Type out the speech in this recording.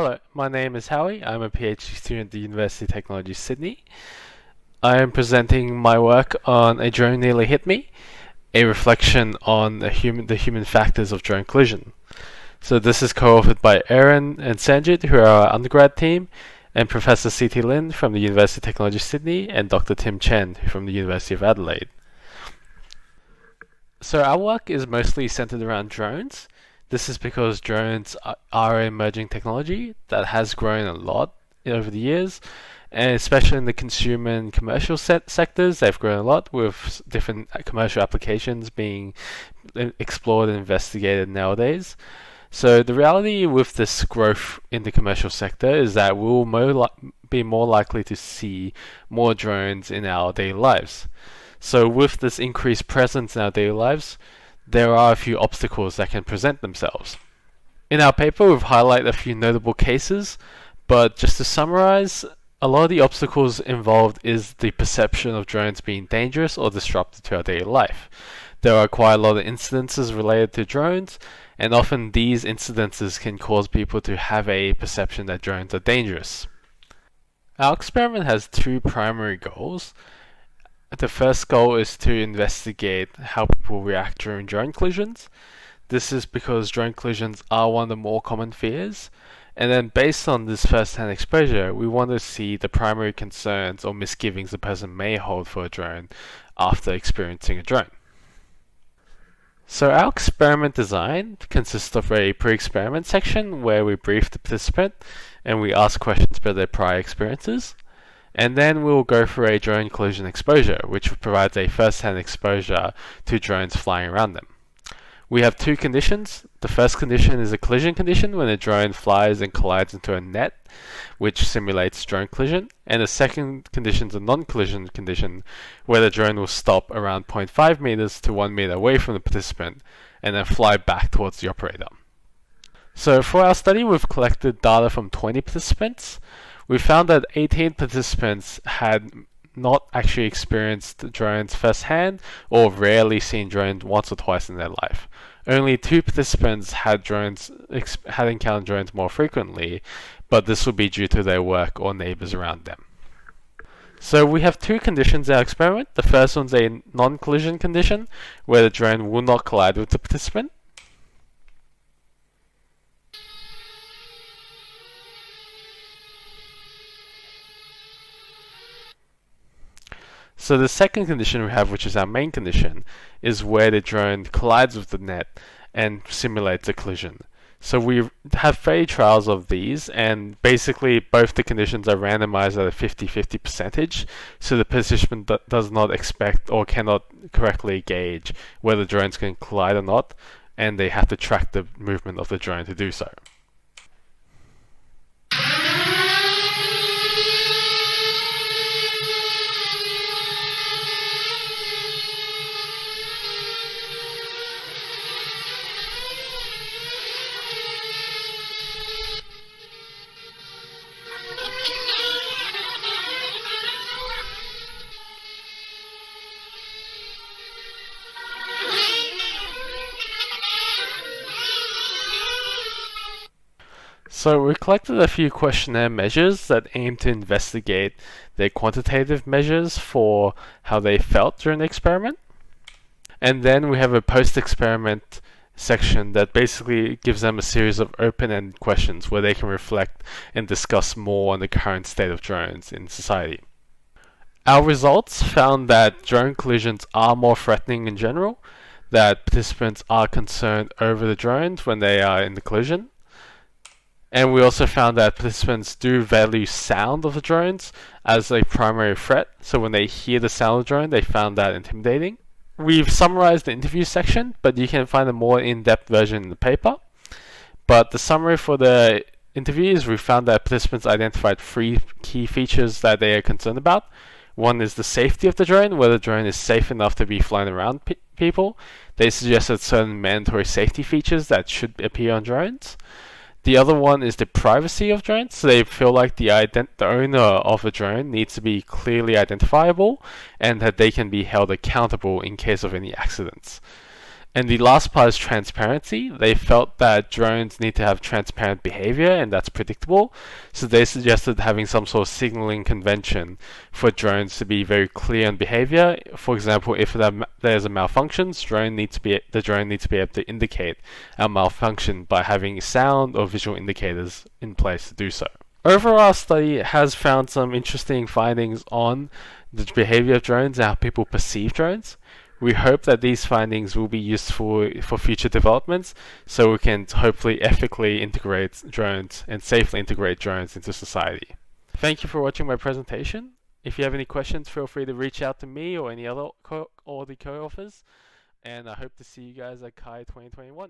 Hello, my name is Howie. I'm a PhD student at the University of Technology, Sydney. I am presenting my work on A Drone Nearly Hit Me, a reflection on the human factors of drone collision. So this is co-authored by Eirene and Sanjid, who are our undergrad team, and Professor C.T. Lin from the University of Technology, Sydney, and Dr. Chen from the University of Adelaide. So our work is mostly centered around drones. This is because drones are an emerging technology that has grown a lot over the years, and especially in the consumer and commercial sectors, they've grown a lot with different commercial applications being explored and investigated nowadays. So the reality with this growth in the commercial sector is that we'll be more likely to see more drones in our daily lives. So with this increased presence in our daily lives, there are a few obstacles that can present themselves. In our paper, we've highlighted a few notable cases, but just to summarize, a lot of the obstacles involved is the perception of drones being dangerous or disruptive to our daily life. There are quite a lot of incidences related to drones, and often these incidences can cause people to have a perception that drones are dangerous. Our experiment has two primary goals. The first goal is to investigate how people react during drone collisions. This is because drone collisions are one of the more common fears. And then based on this first-hand exposure, we want to see the primary concerns or misgivings a person may hold for a drone after experiencing a drone. So our experiment design consists of a pre-experiment section where we brief the participant and we ask questions about their prior experiences. And then we'll go for a drone collision exposure, which provides a first-hand exposure to drones flying around them. We have two conditions. The first condition is a collision condition when a drone flies and collides into a net, which simulates drone collision. And the second condition is a non-collision condition, where the drone will stop around 0.5 meters to 1 meter away from the participant and then fly back towards the operator. So for our study, we've collected data from 20 participants. We found that 18 participants had not actually experienced drones firsthand or rarely seen drones once or twice in their life. Only 2 participants had encountered drones more frequently, but this would be due to their work or neighbors around them. So we have 2 conditions in our experiment. The first one's a non-collision condition, where the drone will not collide with the participant. So the second condition we have, which is our main condition, is where the drone collides with the net and simulates a collision. So we have 3 trials of these, and basically both the conditions are randomized at a 50-50 percentage, so the participant does not expect or cannot correctly gauge whether drones can collide or not, and they have to track the movement of the drone to do so. So we collected a few questionnaire measures that aim to investigate their quantitative measures for how they felt during the experiment. And then we have a post-experiment section that basically gives them a series of open-ended questions where they can reflect and discuss more on the current state of drones in society. Our results found that drone collisions are more threatening in general, that participants are concerned over the drones when they are in the collision. And we also found that participants do value sound of the drones as a primary threat. So when they hear the sound of the drone, they found that intimidating. We've summarized the interview section, but you can find a more in-depth version in the paper. But the summary for the interviews, we found that participants identified 3 key features that they are concerned about. One is the safety of the drone, whether the drone is safe enough to be flown around people. They suggested certain mandatory safety features that should appear on drones. The other one is the privacy of drones. So they feel like the owner of a drone needs to be clearly identifiable and that they can be held accountable in case of any accidents. And the last part is transparency. They felt that drones need to have transparent behavior, and that's predictable. So they suggested having some sort of signaling convention for drones to be very clear on behavior. For example, if there's a malfunction, the drone needs to be able to indicate a malfunction by having sound or visual indicators in place to do so. Overall, our study has found some interesting findings on the behavior of drones and how people perceive drones. We hope that these findings will be useful for future developments, so we can hopefully ethically integrate drones and safely integrate drones into society. Thank you for watching my presentation. If you have any questions, feel free to reach out to me or any other or the co-authors, and I hope to see you guys at CHI 2021.